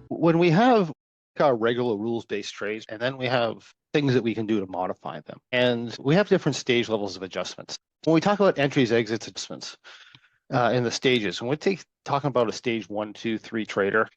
When we have our regular rules-based trades, and then we have things that we can do to modify them. And we have different stage levels of adjustments. When we talk about entries, exits, adjustments in the stages, when we're talking about a stage 1, 2, 3 trader,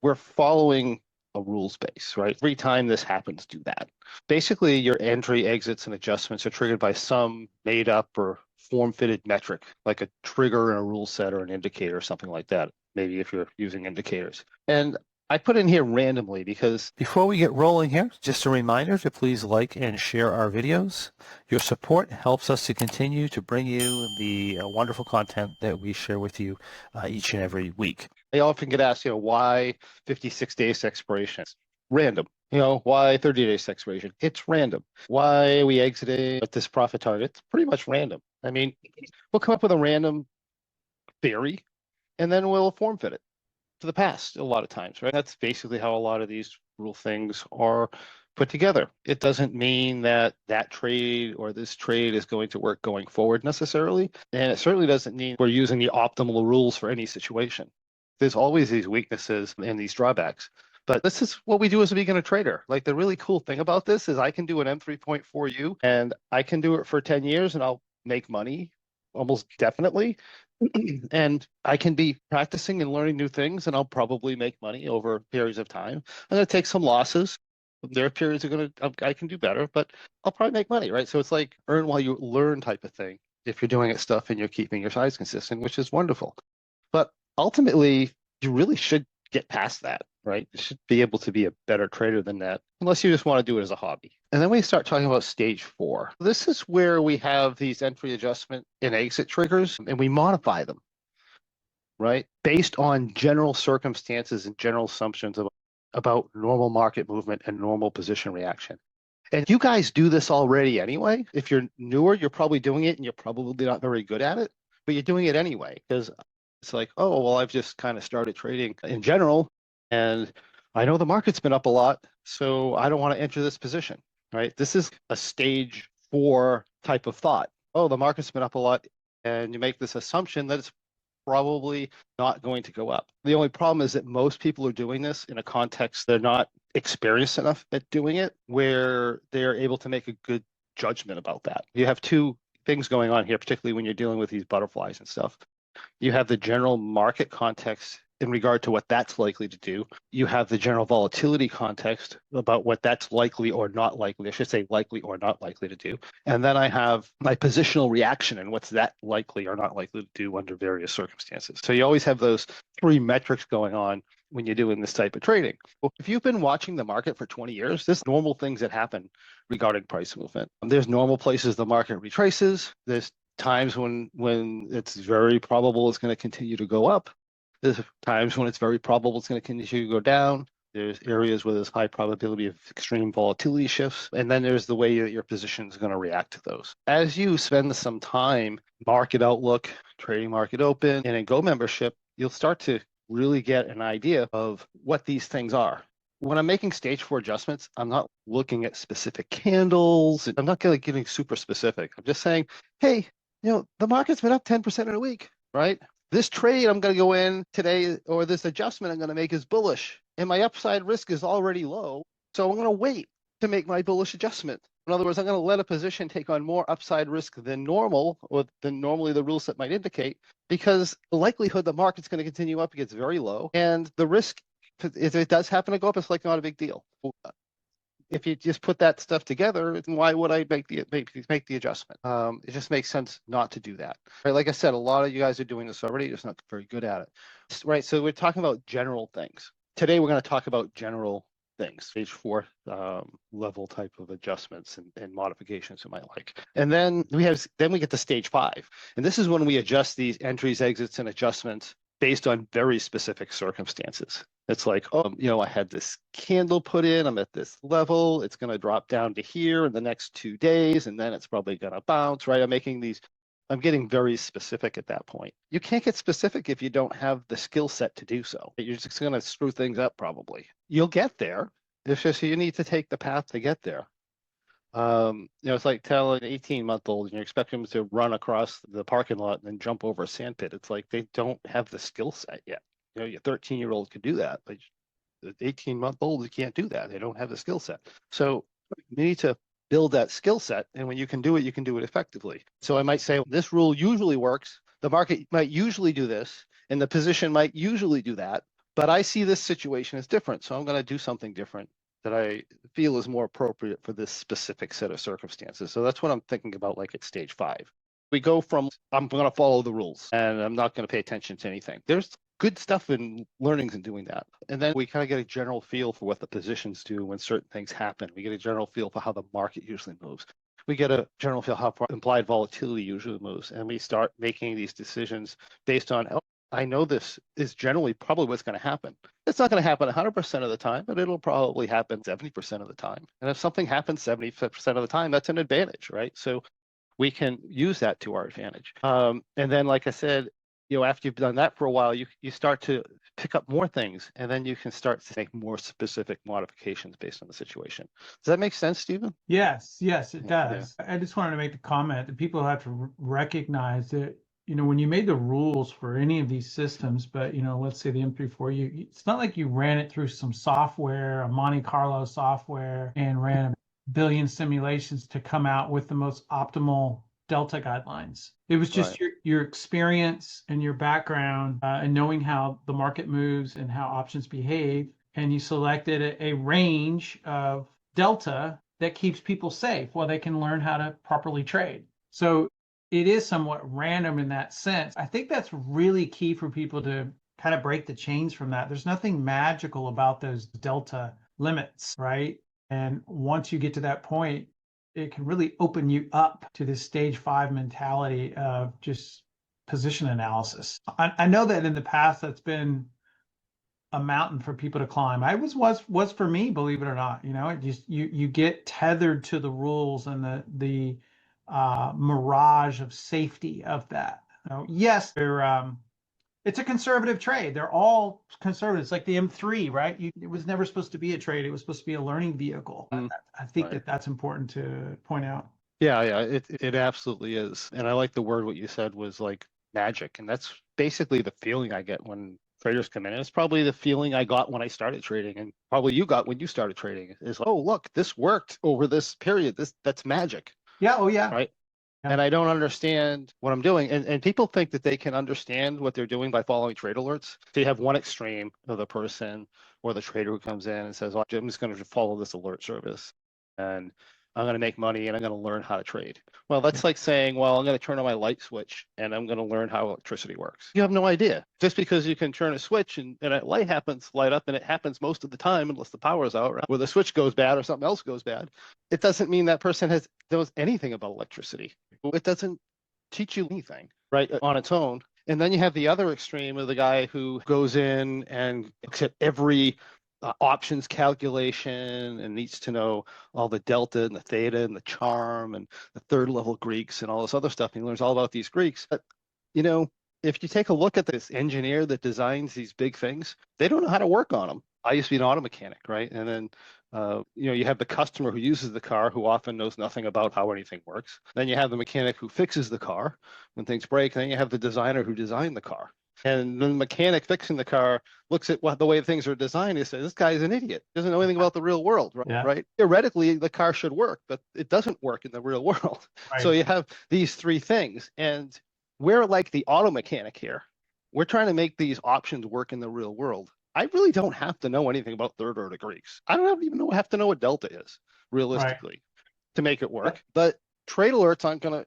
we're following a rules base, right? Every time this happens, do that. Basically, your entry, exits, and adjustments are triggered by some made up or form-fitted metric, like a trigger in a rule set or an indicator or something like that, maybe if you're using indicators. And I put in here randomly because before we get rolling here, just a reminder to please like and share our videos. Your support helps us to continue to bring you the wonderful content that we share with you each and every week. I often get asked, why 56 days expiration? It's random. Why 30 days expiration? It's random. Why are we exiting at this profit target? It's pretty much random. I mean, we'll come up with a random theory and then we'll form fit it to the past a lot of times, right? That's basically how a lot of these rule things are put together. It doesn't mean that that trade or this trade is going to work going forward necessarily. And it certainly doesn't mean we're using the optimal rules for any situation. There's always these weaknesses and these drawbacks. But this is what we do as a beginner trader. Like the really cool thing about this is I can do an M3.4U and I can do it for 10 years and I'll make money almost definitely. And I can be practicing and learning new things, and I'll probably make money over periods of time. I'm going to take some losses. There are periods I can do better, but I'll probably make money, right? So it's like earn while you learn type of thing if you're doing it stuff and you're keeping your size consistent, which is wonderful. But ultimately, you really should get past that, right? You should be able to be a better trader than that, unless you just want to do it as a hobby. And then we start talking about stage 4. This is where we have these entry adjustment and exit triggers, and we modify them, right? Based on general circumstances and general assumptions about normal market movement and normal position reaction. And you guys do this already anyway. If you're newer, you're probably doing it and you're probably not very good at it, but you're doing it anyway because it's like, oh, well, I've just kind of started trading in general and I know the market's been up a lot, so I don't want to enter this position, right? This is a stage 4 type of thought. Oh, the market's been up a lot, and you make this assumption that it's probably not going to go up. The only problem is that most people are doing this in a context they're not experienced enough at doing it, where they're able to make a good judgment about that. You have two things going on here, particularly when you're dealing with these butterflies and stuff. You have the general market context in regard to what that's likely to do. You have the general volatility context about what that's likely or not likely, I should say likely or not likely to do. And then I have my positional reaction and what's that likely or not likely to do under various circumstances. So you always have those 3 metrics going on when you're doing this type of trading. Well, if you've been watching the market for 20 years, there's normal things that happen regarding price movement. There's normal places the market retraces. There's times when it's very probable it's going to continue to go up. There's times when it's very probable it's going to continue to go down. There's areas where there's high probability of extreme volatility shifts. And then there's the way that your position is going to react to those. As you spend some time, market outlook, trading market open, and in Go membership, you'll start to really get an idea of what these things are. When I'm making stage 4 adjustments, I'm not looking at specific candles. I'm not getting super specific. I'm just saying, hey, the market's been up 10% in a week, right? This trade I'm going to go in today, or this adjustment I'm going to make is bullish, and my upside risk is already low. So I'm going to wait to make my bullish adjustment. In other words, I'm going to let a position take on more upside risk than normal, or than normally the rule set might indicate, because the likelihood the market's going to continue up gets very low, and the risk, if it does happen to go up, it's like not a big deal. If you just put that stuff together, why would I make the adjustment? It just makes sense not to do that. Right? Like I said, a lot of you guys are doing this already, just not very good at it. Right. So we're talking about general things. Today we're going to talk about general things, stage 4 level type of adjustments and modifications you might like. And then we get to stage 5. And this is when we adjust these entries, exits, and adjustments based on very specific circumstances. It's like, I had this candle put in, I'm at this level, it's going to drop down to here in the next 2 days, and then it's probably going to bounce, right? I'm getting very specific at that point. You can't get specific if you don't have the skill set to do so. You're just going to screw things up probably. You'll get there. It's just you need to take the path to get there. It's like telling an 18-month-old and you're expecting them to run across the parking lot and then jump over a sand pit. It's like they don't have the skill set yet. Your 13-year-old could do that, but the 18-month-old, you can't do that. They don't have the skill set. So you need to build that skill set. And when you can do it effectively. So I might say this rule usually works. The market might usually do this, and the position might usually do that. But I see this situation as different. So I'm going to do something different that I feel is more appropriate for this specific set of circumstances. So that's what I'm thinking about, like at stage 5. We go from, I'm going to follow the rules and I'm not going to pay attention to anything. There's good stuff in learnings and doing that. And then we kind of get a general feel for what the positions do when certain things happen. We get a general feel for how the market usually moves. We get a general feel how implied volatility usually moves. And we start making these decisions based on, oh, I know this is generally probably what's going to happen. It's not going to happen 100% of the time, but it'll probably happen 70% of the time. And if something happens 70% of the time, that's an advantage, right? So we can use that to our advantage. And then, like I said, after you've done that for a while, you start to pick up more things, and then you can start to make more specific modifications based on the situation. Does that make sense, Stephen? Yes, it does. Yeah. I just wanted to make the comment that people have to recognize that, when you made the rules for any of these systems, but, let's say the M34, it's not like you ran it through some software, a Monte Carlo software, and ran a billion simulations to come out with the most optimal delta guidelines. It was just your experience and your background and knowing how the market moves and how options behave. And you selected a range of delta that keeps people safe while they can learn how to properly trade. So it is somewhat random in that sense. I think that's really key for people to kind of break the chains from that. There's nothing magical about those delta limits, right? And once you get to that point, it can really open you up to this stage 5 mentality of just position analysis. I know that in the past that's been a mountain for people to climb. I was for me, believe it or not. It just you get tethered to the rules and the mirage of safety of that. Yes, it's a conservative trade. They're all conservative. It's like the M3, right? It was never supposed to be a trade. It was supposed to be a learning vehicle. I think that's important to point out. Yeah, it absolutely is. And I like the word what you said was like magic. And that's basically the feeling I get when traders come in. And it's probably the feeling I got when I started trading, and probably you got when you started trading. Is like, oh, look, this worked over this period. That's magic. Yeah. Oh, yeah. Right. Yeah. And I don't understand what I'm doing. And people think that they can understand what they're doing by following trade alerts. So you have one extreme of the person or the trader who comes in and says, oh, I'm just going to follow this alert service and I'm going to make money and I'm going to learn how to trade. Well, that's like saying, well, I'm going to turn on my light switch and I'm going to learn how electricity works. You have no idea. Just because you can turn a switch and a light light up, and it happens most of the time unless the power's out, right? Where the switch goes bad or something else goes bad, it doesn't mean that person knows anything about electricity. It doesn't teach you anything, right, on its own. And then you have the other extreme of the guy who goes in and looks at every options calculation and needs to know all the delta and the theta and the charm and the third level Greeks and all this other stuff. And he learns all about these Greeks. But, if you take a look at this engineer that designs these big things, they don't know how to work on them. I used to be an auto mechanic, right? And then you have the customer who uses the car who often knows nothing about how anything works. Then you have the mechanic who fixes the car when things break. Then you have the designer who designed the car. And the mechanic fixing the car looks at the way things are designed and says, this guy's an idiot. Doesn't know anything about the real world, right? Yeah. Right? Theoretically, the car should work, but it doesn't work in the real world. Right. So you have these three things. And we're like the auto mechanic here. We're trying to make these options work in the real world. I really don't have to know anything about third order Greeks. I don't even have to know what delta is, realistically, to make it work. But trade alerts aren't going to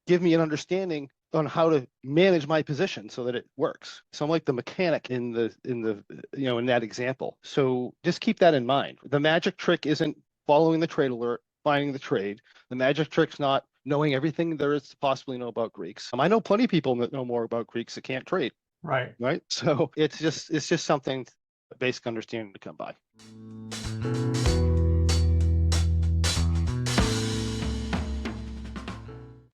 give me an understanding on how to manage my position so that it works. So I'm like the mechanic in that example. So just keep that in mind. The magic trick isn't following the trade alert, finding the trade. The magic trick's not knowing everything there is to possibly know about Greeks. I know plenty of people that know more about Greeks that can't trade. Right. So it's just something basic understanding to come by.